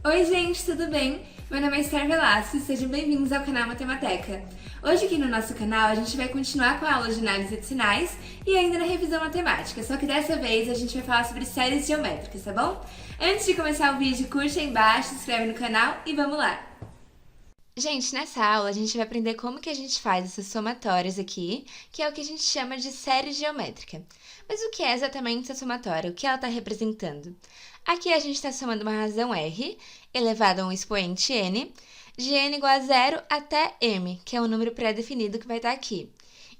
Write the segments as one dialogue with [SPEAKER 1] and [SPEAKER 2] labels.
[SPEAKER 1] Oi gente, tudo bem? Meu nome é Esther Velasquez, sejam bem-vindos ao canal Matemateca. Hoje aqui no nosso canal a gente vai continuar com a aula de análise de sinais e ainda na revisão matemática, só que dessa vez a gente vai falar sobre séries geométricas, tá bom? Antes de começar o vídeo, curte aí embaixo, se inscreve no canal e vamos lá! Gente, nessa aula a gente vai aprender como que a gente faz essas somatórias aqui, que é o que a gente chama de série geométrica. Mas o que é exatamente essa somatória? O que ela está representando? Aqui a gente está somando uma razão R, elevada a um expoente n, de n igual a 0 até m, que é um número pré-definido que vai estar aqui.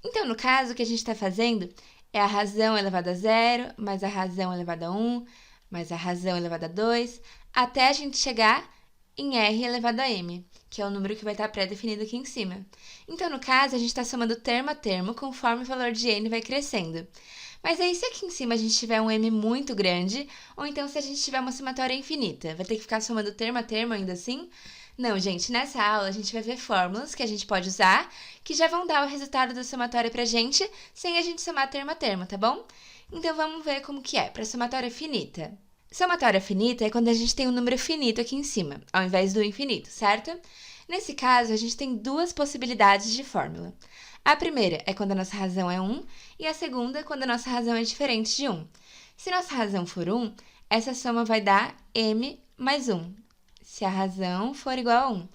[SPEAKER 1] Então, no caso, o que a gente está fazendo é a razão elevada a 0, mais a razão elevada a 1, mais a razão elevada a 2, até a gente chegar em r elevado a m, que é o número que vai estar pré-definido aqui em cima. Então, no caso, a gente está somando termo a termo conforme o valor de n vai crescendo. Mas aí, se aqui em cima a gente tiver um m muito grande, ou então se a gente tiver uma somatória infinita, vai ter que ficar somando termo a termo ainda assim? Não, gente, nessa aula a gente vai ver fórmulas que a gente pode usar, que já vão dar o resultado da somatória pra gente, sem a gente somar termo a termo, tá bom? Então, vamos ver como que é para somatória finita. Somatória finita é quando a gente tem um número finito aqui em cima, ao invés do infinito, certo? Nesse caso, a gente tem duas possibilidades de fórmula. A primeira é quando a nossa razão é 1 e a segunda é quando a nossa razão é diferente de 1. Se nossa razão for 1, essa soma vai dar m mais 1, se a razão for igual a 1.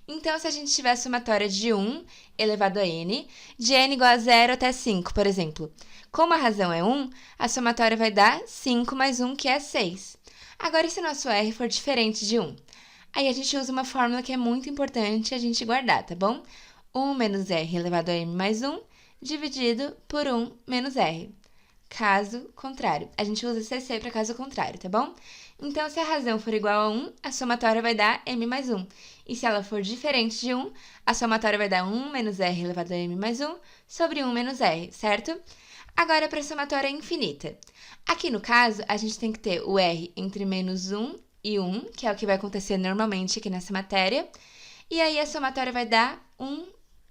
[SPEAKER 1] Então, se a gente tiver a somatória de 1 elevado a n, de n igual a 0 até 5, por exemplo. Como a razão é 1, a somatória vai dar 5 mais 1, que é 6. Agora, e se o nosso r for diferente de 1? Aí a gente usa uma fórmula que é muito importante a gente guardar, tá bom? 1 menos r elevado a m mais 1, dividido por 1 menos r. Caso contrário. A gente usa CC para caso contrário, tá bom? Então, se a razão for igual a 1, a somatória vai dar m mais 1. E se ela for diferente de 1, a somatória vai dar 1 menos r elevado a m mais 1 sobre 1 menos r, certo? Agora, para a somatória infinita. Aqui, no caso, a gente tem que ter o r entre menos 1 e 1, que é o que vai acontecer normalmente aqui nessa matéria. E aí, a somatória vai dar 1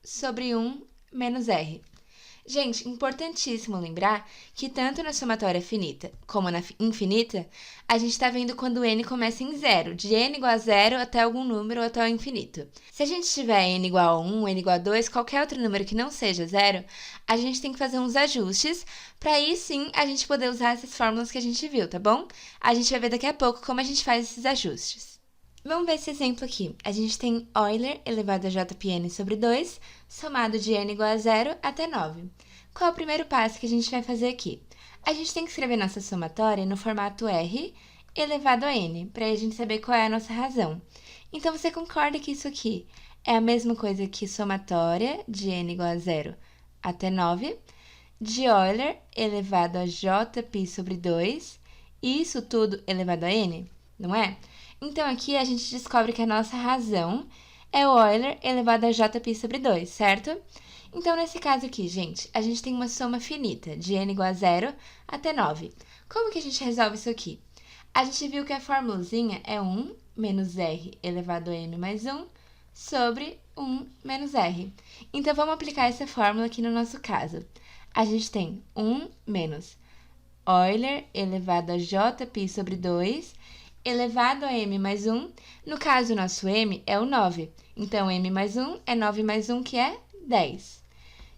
[SPEAKER 1] sobre 1 menos r. Gente, importantíssimo lembrar que tanto na somatória finita como na infinita, a gente está vendo quando n começa em 0, de n igual a 0 até algum número ou até o infinito. Se a gente tiver n igual a 1, n igual a 2, qualquer outro número que não seja 0, a gente tem que fazer uns ajustes para aí sim a gente poder usar essas fórmulas que a gente viu, tá bom? A gente vai ver daqui a pouco como a gente faz esses ajustes. Vamos ver esse exemplo aqui. A gente tem Euler elevado a jpn sobre 2, somado de n igual a 0 até 9. Qual é o primeiro passo que a gente vai fazer aqui? A gente tem que escrever nossa somatória no formato r elevado a n, para a gente saber qual é a nossa razão. Então, você concorda que isso aqui é a mesma coisa que somatória de n igual a 0 até 9, de Euler elevado a jπ sobre 2, e isso tudo elevado a n, não é? Então, aqui a gente descobre que a nossa razão é o Euler elevado a jπ sobre 2, certo? Então, nesse caso aqui, gente, a gente tem uma soma finita, de n igual a 0 até 9. Como que a gente resolve isso aqui? A gente viu que a formulazinha é 1 menos r elevado a m mais 1 sobre 1 menos r. Então, vamos aplicar essa fórmula aqui no nosso caso. A gente tem 1 menos Euler elevado a jπ sobre 2 elevado a m mais 1, no caso, o nosso m é o 9. Então, m mais 1 é 9 mais 1, que é 10.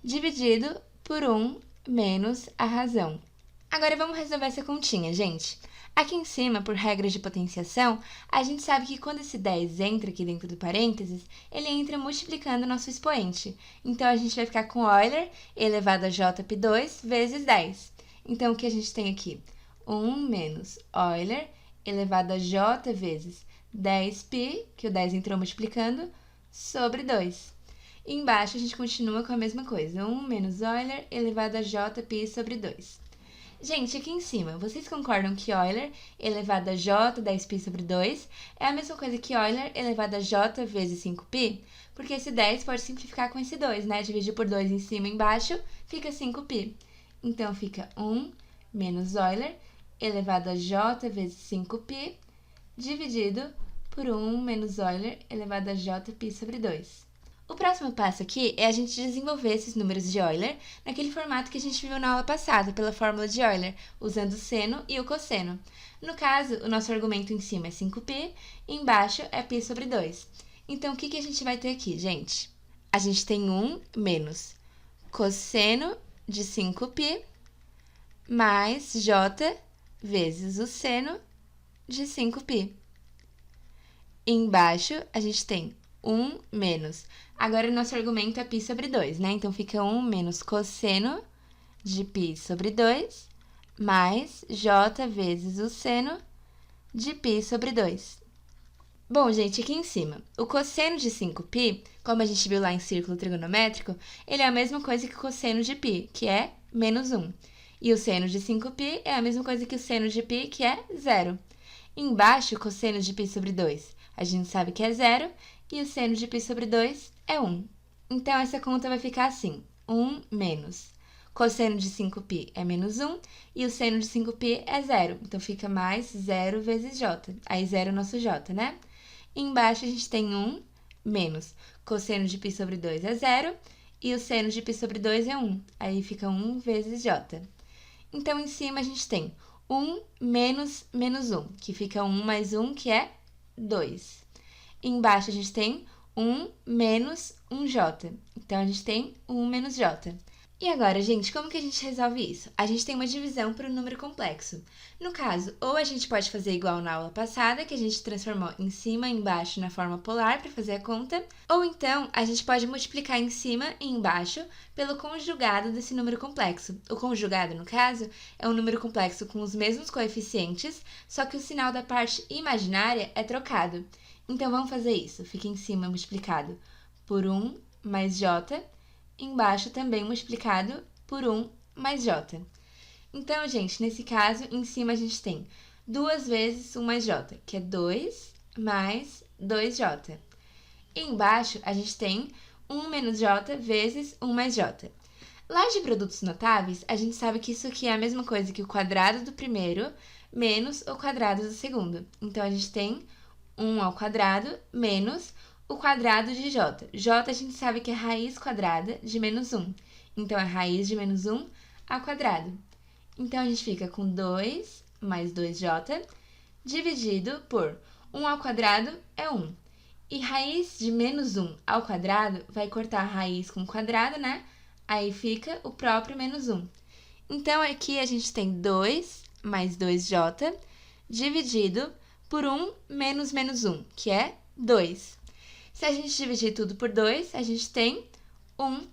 [SPEAKER 1] Dividido por 1 menos a razão. Agora, vamos resolver essa continha, gente. Aqui em cima, por regra de potenciação, a gente sabe que quando esse 10 entra aqui dentro do parênteses, ele entra multiplicando o nosso expoente. Então, a gente vai ficar com Euler elevado a jp2 vezes 10. Então, o que a gente tem aqui? 1 menos Euler elevado a j vezes 10π, que o 10 entrou multiplicando, sobre 2. E embaixo a gente continua com a mesma coisa, 1 menos Euler elevado a jπ sobre 2. Gente, aqui em cima, vocês concordam que Euler elevado a j 10π sobre 2 é a mesma coisa que Euler elevado a j vezes 5π? Porque esse 10 pode simplificar com esse 2, né? Dividir por 2 em cima e embaixo, fica 5π. Então, fica 1 menos Euler elevado a j vezes 5π, dividido por 1 menos Euler elevado a jπ sobre 2. O próximo passo aqui é a gente desenvolver esses números de Euler naquele formato que a gente viu na aula passada, pela fórmula de Euler, usando o seno e o cosseno. No caso, o nosso argumento em cima é 5π e embaixo é π sobre 2. Então, o que a gente vai ter aqui, gente? A gente tem 1 menos cosseno de 5π mais j vezes o seno de 5π. Embaixo, a gente tem 1 menos. Agora, o nosso argumento é π sobre 2, né? Então, fica 1 menos cosseno de π sobre 2 mais j vezes o seno de π sobre 2. Bom, gente, aqui em cima, o cosseno de 5π, como a gente viu lá em círculo trigonométrico, ele é a mesma coisa que o cosseno de π, que é menos 1. E o seno de 5π é a mesma coisa que o seno de π, que é 0. Embaixo, o cosseno de π sobre 2, a gente sabe que é 0, e o seno de π sobre 2 é 1. Então, essa conta vai ficar assim, 1 menos cosseno de 5π é menos 1, e o seno de 5π é 0. Então, fica mais 0 vezes j. Aí, 0 é o nosso j, né? Embaixo, a gente tem 1 menos cosseno de π sobre 2 é 0, e o seno de π sobre 2 é 1. Aí, fica 1 vezes j. Então, em cima, a gente tem 1 menos menos 1, que fica 1 mais 1, que é 2. Embaixo, a gente tem 1 menos 1j. Então, a gente tem 1 menos j. E agora, gente, como que a gente resolve isso? A gente tem uma divisão para um número complexo. No caso, ou a gente pode fazer igual na aula passada, que a gente transformou em cima e embaixo na forma polar para fazer a conta, ou então a gente pode multiplicar em cima e embaixo pelo conjugado desse número complexo. O conjugado, no caso, é um número complexo com os mesmos coeficientes, só que o sinal da parte imaginária é trocado. Então, vamos fazer isso. Fica em cima multiplicado por 1 mais j, embaixo também multiplicado por 1 mais j. Então, gente, nesse caso, em cima a gente tem 2 vezes 1 mais j, que é 2 mais 2j. E embaixo a gente tem 1 menos j vezes 1 mais j. Lá de produtos notáveis, a gente sabe que isso aqui é a mesma coisa que o quadrado do primeiro menos o quadrado do segundo. Então, a gente tem 1 ao quadrado menos o quadrado de j. J a gente sabe que é raiz quadrada de menos 1. Então, é raiz de menos 1 ao quadrado. Então, a gente fica com 2 mais 2j dividido por 1 ao quadrado é 1. E raiz de menos 1 ao quadrado vai cortar a raiz com o quadrado, né? Aí fica o próprio menos 1. Então, aqui a gente tem 2 mais 2j dividido por 1 menos menos 1, que é 2. Se a gente dividir tudo por 2, a gente tem 1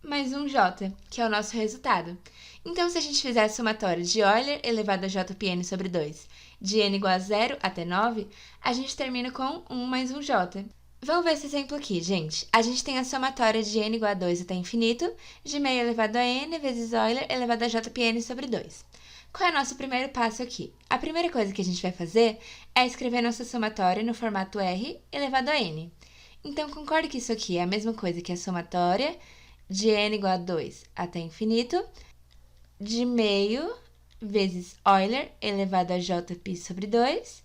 [SPEAKER 1] mais 1j, que é o nosso resultado. Então, se a gente fizer a somatória de Euler elevado a jπn sobre 2, de n igual a 0 até 9, a gente termina com 1 mais 1j. Vamos ver esse exemplo aqui, gente. A gente tem a somatória de n igual a 2 até infinito, de meio elevado a n vezes Euler elevado a jπn sobre 2. Qual é o nosso primeiro passo aqui? A primeira coisa que a gente vai fazer é escrever nossa somatória no formato r elevado a n. Então, concorda que isso aqui é a mesma coisa que a somatória de n igual a 2 até infinito, de meio vezes Euler elevado a jπ sobre 2,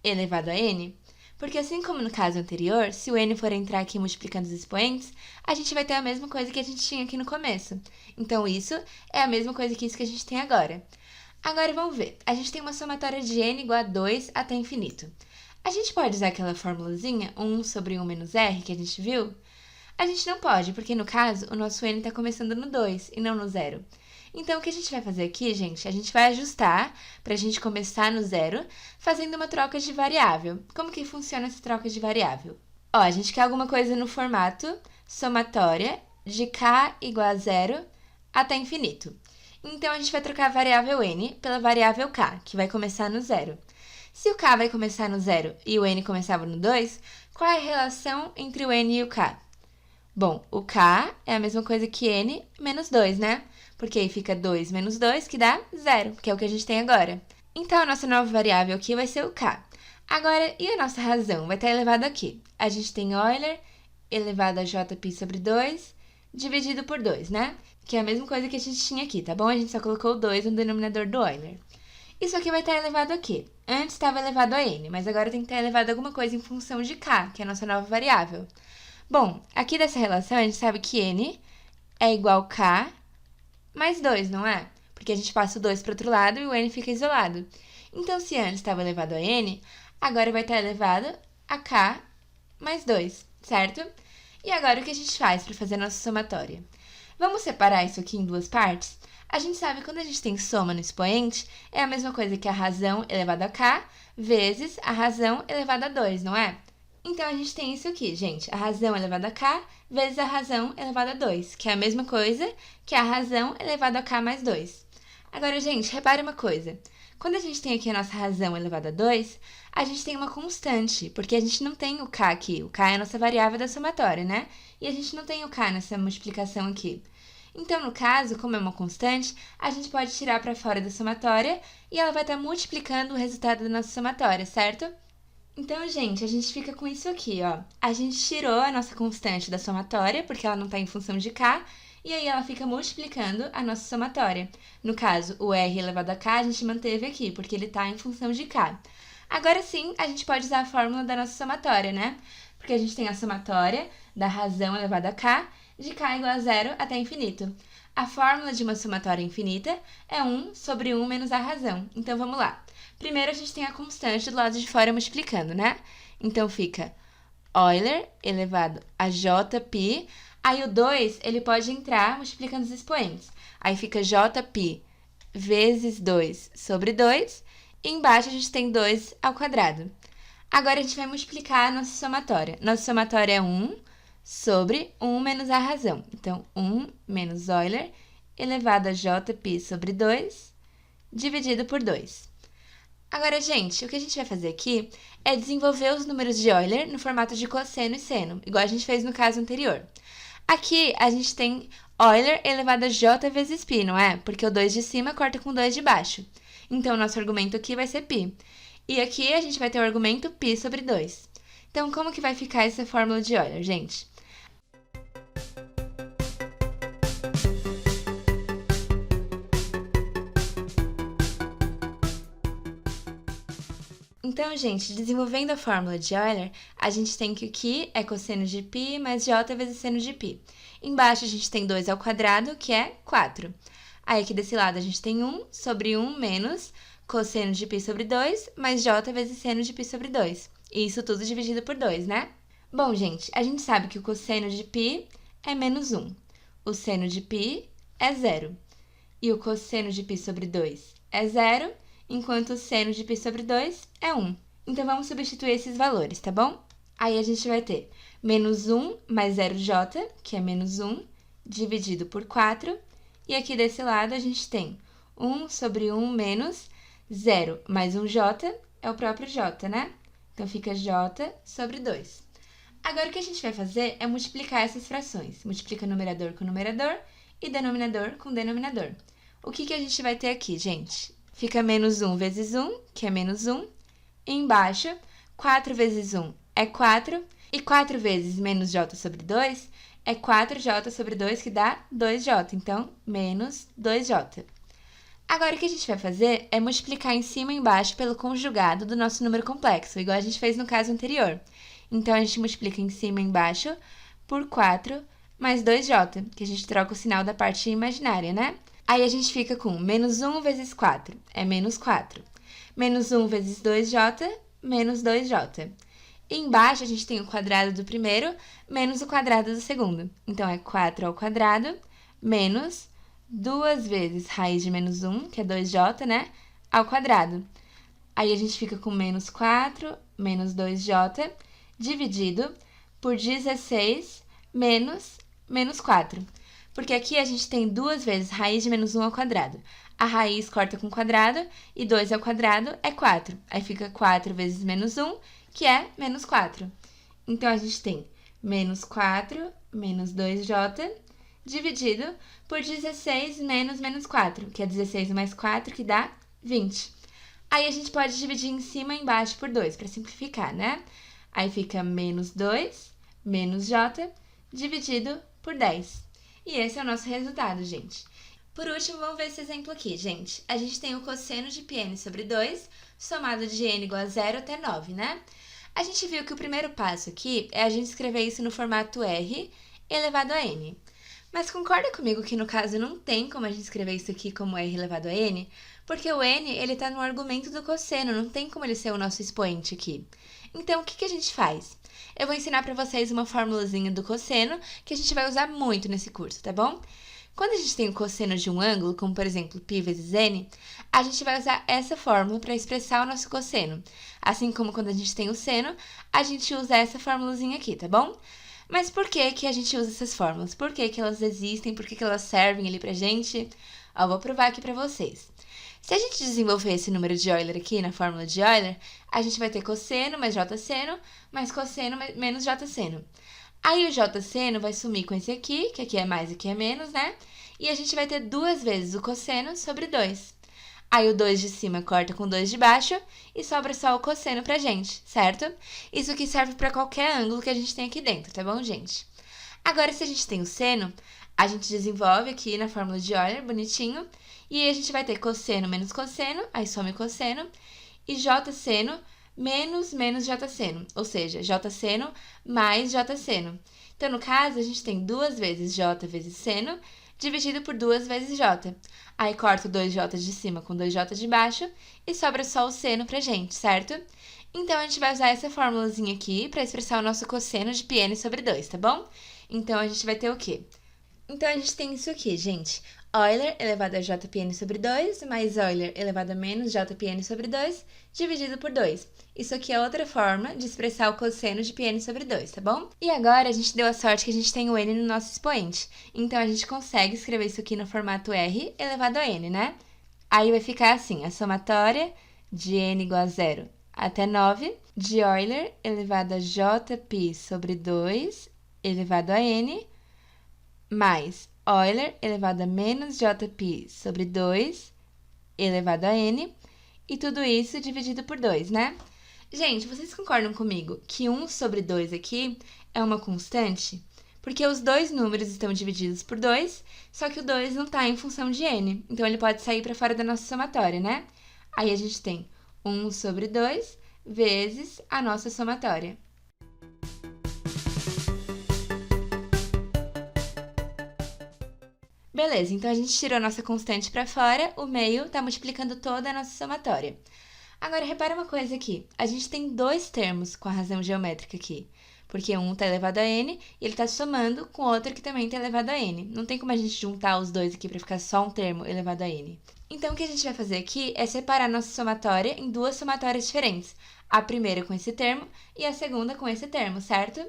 [SPEAKER 1] elevado a n. Porque assim como no caso anterior, se o n for entrar aqui multiplicando os expoentes, a gente vai ter a mesma coisa que a gente tinha aqui no começo. Então, isso é a mesma coisa que isso que a gente tem agora. Agora, vamos ver. A gente tem uma somatória de n igual a 2 até infinito. A gente pode usar aquela formulazinha 1 sobre 1 menos r que a gente viu? A gente não pode, porque no caso, o nosso n está começando no 2 e não no 0. Então, o que a gente vai fazer aqui, gente? A gente vai ajustar para a gente começar no 0, fazendo uma troca de variável. Como que funciona essa troca de variável? Ó, a gente quer alguma coisa no formato somatória de k igual a 0 até infinito. Então, a gente vai trocar a variável n pela variável k, que vai começar no 0. Se o k vai começar no 0 e o n começava no 2, qual é a relação entre o n e o k? Bom, o k é a mesma coisa que n menos 2, né? Porque aí fica 2 menos 2, que dá 0, que é o que a gente tem agora. Então, a nossa nova variável aqui vai ser o k. Agora, e a nossa razão? Vai estar elevado aqui. A gente tem Euler elevado a jπ sobre 2, dividido por 2, né? Que é a mesma coisa que a gente tinha aqui, tá bom? A gente só colocou o 2 no denominador do Euler. Isso aqui vai estar elevado aqui. Antes estava elevado a n, mas agora tem que estar elevado a alguma coisa em função de k, que é a nossa nova variável. Bom, aqui dessa relação a gente sabe que n é igual a k mais 2, não é? Porque a gente passa o 2 para o outro lado e o n fica isolado. Então, se antes estava elevado a n, agora vai estar elevado a k mais 2, certo? E agora o que a gente faz para fazer a nossa somatória? Vamos separar isso aqui em duas partes? A gente sabe que quando a gente tem soma no expoente, é a mesma coisa que a razão elevada a k vezes a razão elevada a 2, não é? Então, a gente tem isso aqui, gente, a razão elevada a k vezes a razão elevada a 2, que é a mesma coisa que a razão elevada a k mais 2. Agora, gente, repare uma coisa. Quando a gente tem aqui a nossa razão elevada a 2, a gente tem uma constante, porque a gente não tem o k aqui. O k é a nossa variável da somatória, né? E a gente não tem o k nessa multiplicação aqui. Então, no caso, como é uma constante, a gente pode tirar para fora da somatória e ela vai estar multiplicando o resultado da nossa somatória, certo? Então, gente, a gente fica com isso aqui, ó. A gente tirou a nossa constante da somatória, porque ela não está em função de k, e aí ela fica multiplicando a nossa somatória. No caso, o r elevado a k a gente manteve aqui, porque ele está em função de k. Agora sim, a gente pode usar a fórmula da nossa somatória, né? Porque a gente tem a somatória da razão elevada a k, de k igual a 0 até infinito. A fórmula de uma somatória infinita é 1 sobre 1 menos a razão. Então, vamos lá. Primeiro, a gente tem a constante do lado de fora multiplicando, né? Então, fica Euler elevado a jπ. Aí, o 2, ele pode entrar multiplicando os expoentes. Aí, fica jπ vezes 2 sobre 2. E embaixo, a gente tem 2 ao quadrado. Agora, a gente vai multiplicar a nossa somatória. Nossa somatória é 1 sobre 1 menos a razão. Então, 1 menos Euler elevado a jπ sobre 2 dividido por 2. Agora, gente, o que a gente vai fazer aqui é desenvolver os números de Euler no formato de cosseno e seno, igual a gente fez no caso anterior. Aqui, a gente tem Euler elevado a j vezes π, não é? Porque o 2 de cima corta com o 2 de baixo. Então, o nosso argumento aqui vai ser π. E aqui, a gente vai ter o argumento π sobre 2. Então, como que vai ficar essa fórmula de Euler, gente? Então, gente, desenvolvendo a fórmula de Euler, a gente tem que aqui é cosseno de π mais j vezes seno de π. Embaixo, a gente tem 2 ao quadrado, que é 4. Aí, aqui desse lado, a gente tem 1 sobre 1 menos cosseno de π sobre 2 mais j vezes seno de π sobre 2. E isso tudo dividido por 2, né? Bom, gente, a gente sabe que o cosseno de π é menos 1. O seno de π é 0. E o cosseno de π sobre 2 é 0, enquanto o seno de π sobre 2 é 1. Então, vamos substituir esses valores, tá bom? Aí, a gente vai ter menos 1 mais 0j, que é menos 1, dividido por 4. E aqui desse lado, a gente tem 1 sobre 1 menos 0 mais 1j, é o próprio j, né? Então, fica j sobre 2. Agora, o que a gente vai fazer é multiplicar essas frações. Multiplica numerador com numerador e denominador com denominador. O que a gente vai ter aqui, gente? Fica menos 1 vezes 1, que é menos 1. E embaixo, 4 vezes 1 é 4. E 4 vezes menos j sobre 2 é 4j sobre 2, que dá 2j. Então, menos 2j. Agora, o que a gente vai fazer é multiplicar em cima e embaixo pelo conjugado do nosso número complexo, igual a gente fez no caso anterior. Então, a gente multiplica em cima e embaixo por 4 mais 2j, que a gente troca o sinal da parte imaginária, né? Aí, a gente fica com menos 1 vezes 4, é menos 4. Menos 1 vezes 2j, menos 2j. E embaixo, a gente tem o quadrado do primeiro menos o quadrado do segundo. Então, é 4 ao quadrado menos 2 vezes raiz de menos 1, que é 2j, né? Ao quadrado. Aí, a gente fica com menos 4 menos 2j, dividido por 16 menos 4. Porque aqui a gente tem 2 vezes raiz de menos 1 ao quadrado. A raiz corta com o quadrado e 2 ao quadrado é 4. Aí fica 4 vezes menos 1, que é menos 4. Então, a gente tem menos 4 menos 2j, dividido por 16 menos 4, que é 16 mais 4, que dá 20. Aí, a gente pode dividir em cima e embaixo por 2, para simplificar, né? Aí, fica menos 2 menos j, dividido por 10. E esse é o nosso resultado, gente. Por último, vamos ver esse exemplo aqui, gente. A gente tem o cosseno de πn sobre 2, somado de n igual a 0 até 9, né? A gente viu que o primeiro passo aqui é a gente escrever isso no formato R elevado a N. Mas concorda comigo que no caso não tem como a gente escrever isso aqui como R elevado a N? Porque o N, ele tá no argumento do cosseno, não tem como ele ser o nosso expoente aqui. Então, o que a gente faz? Eu vou ensinar para vocês uma formulazinha do cosseno que a gente vai usar muito nesse curso, tá bom? Quando a gente tem o cosseno de um ângulo, como por exemplo π vezes n, a gente vai usar essa fórmula para expressar o nosso cosseno. Assim como quando a gente tem o seno, a gente usa essa formulazinha aqui, tá bom? Mas por que a gente usa essas fórmulas? Por que elas existem? Por que elas servem ali pra gente? Ó, vou provar aqui pra vocês. Se a gente desenvolver esse número de Euler aqui na fórmula de Euler, a gente vai ter cosseno mais j seno mais cosseno menos j seno. Aí o j seno vai sumir com esse aqui, que aqui é mais e aqui é menos, né? E a gente vai ter 2 vezes o cosseno sobre 2. Aí o 2 de cima corta com 2 de baixo e sobra só o cosseno pra gente, certo? Isso aqui serve para qualquer ângulo que a gente tem aqui dentro, tá bom, gente? Agora, se a gente tem o seno, a gente desenvolve aqui na fórmula de Euler, bonitinho, e aí a gente vai ter cosseno menos cosseno, aí some cosseno, e j seno menos j seno, ou seja, j seno mais j seno. Então, no caso, a gente tem 2 vezes j vezes seno, dividido por 2 vezes j. Aí corta 2j de cima com 2j de baixo e sobra só o seno pra gente, certo? Então, a gente vai usar essa formulazinha aqui para expressar o nosso cosseno de πn sobre 2, tá bom? Então, a gente vai ter o quê? Então, a gente tem isso aqui, gente. Euler elevado a jπn sobre 2, mais Euler elevado a menos jπn sobre 2, dividido por 2. Isso aqui é outra forma de expressar o cosseno de πn sobre 2, tá bom? E agora, a gente deu a sorte que a gente tem o n no nosso expoente. Então, a gente consegue escrever isso aqui no formato R elevado a n, né? Aí vai ficar assim, a somatória de n igual a 0 até 9, de Euler elevado a jπ sobre 2 elevado a n, mais Euler elevado a menos jπ sobre 2 elevado a n, e tudo isso dividido por 2, né? Gente, vocês concordam comigo que 1 sobre 2 aqui é uma constante? Porque os dois números estão divididos por 2, só que o 2 não está em função de n, então ele pode sair para fora da nossa somatória, né? Aí a gente tem 1 sobre 2 vezes a nossa somatória. Beleza, então a gente tirou a nossa constante para fora, o meio está multiplicando toda a nossa somatória. Agora, repara uma coisa aqui. A gente tem 2 termos com a razão geométrica aqui, porque um está elevado a n e ele está somando com outro que também está elevado a n. Não tem como a gente juntar os dois aqui para ficar só um termo elevado a n. Então, o que a gente vai fazer aqui é separar nossa somatória em 2 somatórias diferentes. A primeira com esse termo e a segunda com esse termo, certo?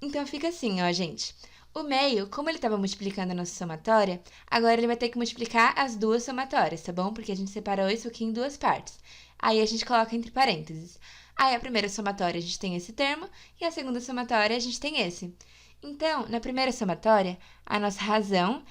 [SPEAKER 1] Então, fica assim, ó, gente. O meio, como ele estava multiplicando a nossa somatória, agora ele vai ter que multiplicar as 2 somatórias, tá bom? Porque a gente separou isso aqui em 2 partes. Aí, a gente coloca entre parênteses. Aí, a primeira somatória, a gente tem esse termo, e a segunda somatória, a gente tem esse. Então, na primeira somatória, a nossa razão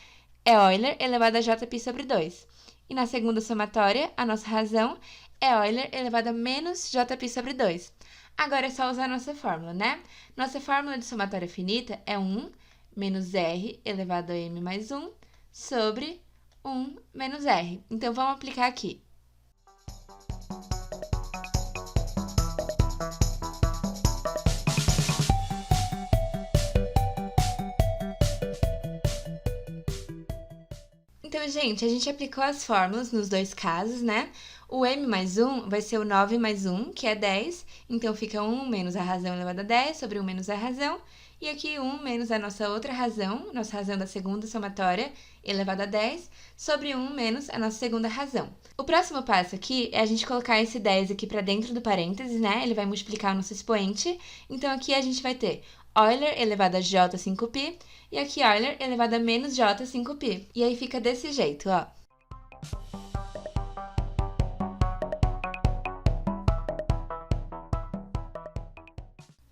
[SPEAKER 1] é Euler elevado a jπ sobre 2. E na segunda somatória, a nossa razão é Euler elevado a menos jπ sobre 2. Agora é só usar a nossa fórmula, né? Nossa fórmula de somatória finita é 1 menos r elevado a m mais 1 sobre 1 menos r. Então, vamos aplicar aqui. Então, gente, a gente aplicou as fórmulas nos 2 casos, né? O m mais 1 vai ser o 9 mais 1, que é 10. Então, fica 1 menos a razão elevado a 10 sobre 1 menos a razão. E aqui 1 menos a nossa outra razão, nossa razão da segunda somatória, elevado a 10, sobre 1 menos a nossa segunda razão. O próximo passo aqui é a gente colocar esse 10 aqui para dentro do parênteses, né? Ele vai multiplicar o nosso expoente. Então, aqui a gente vai ter Euler elevado a j5π e aqui Euler elevado a menos j5π. E aí fica desse jeito, ó.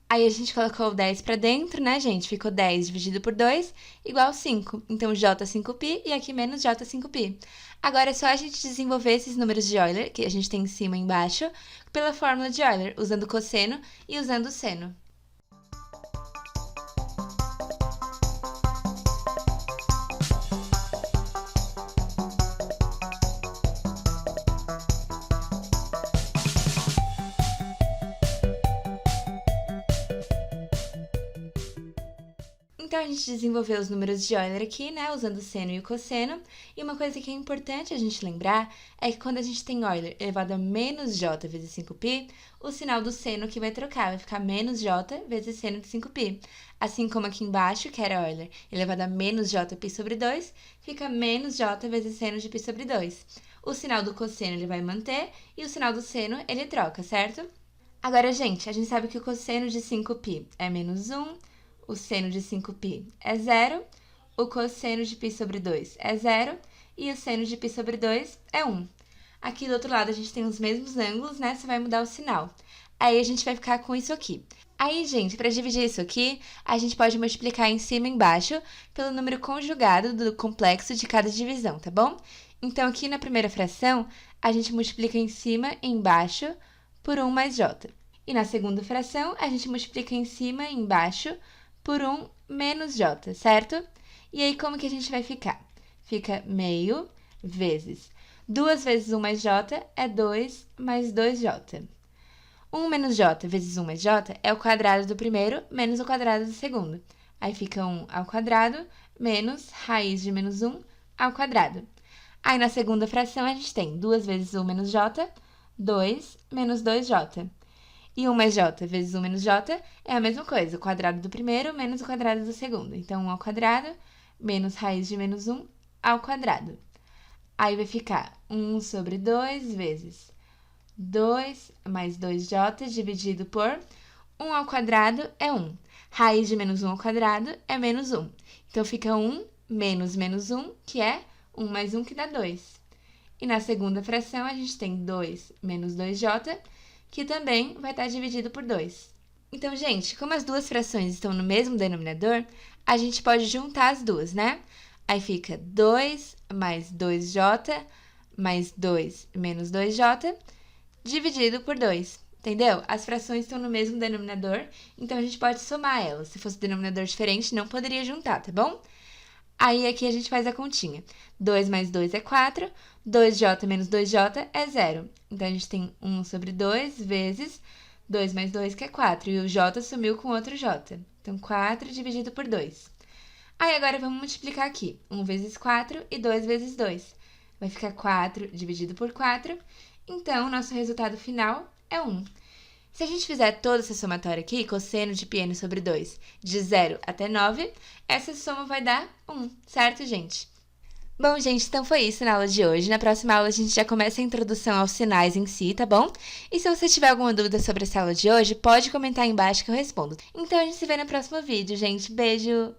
[SPEAKER 1] Aí a gente colocou o 10 para dentro, né, gente? Ficou 10 dividido por 2 igual 5. Então, j5π e aqui menos j5π. Agora é só a gente desenvolver esses números de Euler, que a gente tem em cima e embaixo, pela fórmula de Euler, usando o cosseno e usando o seno. Então, a gente desenvolveu os números de Euler aqui, né, usando o seno e o cosseno. E uma coisa que é importante a gente lembrar é que quando a gente tem Euler elevado a menos j vezes 5π, o sinal do seno que vai trocar, vai ficar menos j vezes seno de 5π. Assim como aqui embaixo, que era Euler elevado a menos jπ sobre 2, fica menos j vezes seno de π sobre 2. O sinal do cosseno ele vai manter e o sinal do seno ele troca, certo? Agora, gente, a gente sabe que o cosseno de 5π é menos 1, o seno de 5π é 0, o cosseno de π sobre 2 é 0 e o seno de π sobre 2 é 1. Aqui do outro lado a gente tem os mesmos ângulos, né? Só vai mudar o sinal. Aí a gente vai ficar com isso aqui. Aí, gente, para dividir isso aqui, a gente pode multiplicar em cima e embaixo pelo número conjugado do complexo de cada divisão, tá bom? Então, aqui na primeira fração, a gente multiplica em cima e embaixo por 1 mais j. E na segunda fração, a gente multiplica em cima e embaixo por 1 menos j, certo? E aí, como que a gente vai ficar? Fica meio vezes 2 vezes 1 mais j é 2 mais 2j. 1 menos j vezes 1 mais j é o quadrado do primeiro menos o quadrado do segundo. Aí fica 1 ao quadrado menos raiz de menos 1 ao quadrado. Aí na segunda fração a gente tem 2 vezes 1 menos j, 2 menos 2j. E 1 mais j vezes 1 menos j é a mesma coisa, o quadrado do primeiro menos o quadrado do segundo. Então, 1 ao quadrado menos raiz de menos 1 ao quadrado. Aí vai ficar 1 sobre 2 vezes 2 mais 2j dividido por 1 ao quadrado é 1. Raiz de menos 1 ao quadrado é menos 1. Então, fica 1 menos menos 1, que é 1 mais 1, que dá 2. E na segunda fração, a gente tem 2 menos 2j, que também vai estar dividido por 2. Então, gente, como as duas frações estão no mesmo denominador, a gente pode juntar as duas, né? Aí fica 2 mais 2j mais 2 menos 2j dividido por 2. Entendeu? As frações estão no mesmo denominador, então a gente pode somar elas. Se fosse denominador diferente, não poderia juntar, tá bom? Aí aqui a gente faz a continha. 2 mais 2 é 4, 2j menos 2j é 0. Então, a gente tem 1 sobre 2 vezes 2 mais 2, que é 4. E o j sumiu com outro j. Então, 4 dividido por 2. Aí, agora vamos multiplicar aqui. 1 vezes 4 e 2 vezes 2. Vai ficar 4 dividido por 4. Então, o nosso resultado final é 1. Se a gente fizer toda essa somatória aqui, cosseno de πn sobre 2, de 0 até 9, essa soma vai dar 1, certo, gente? Bom, gente, então foi isso na aula de hoje. Na próxima aula a gente já começa a introdução aos sinais em si, tá bom? E se você tiver alguma dúvida sobre essa aula de hoje, pode comentar aí embaixo que eu respondo. Então a gente se vê no próximo vídeo, gente. Beijo!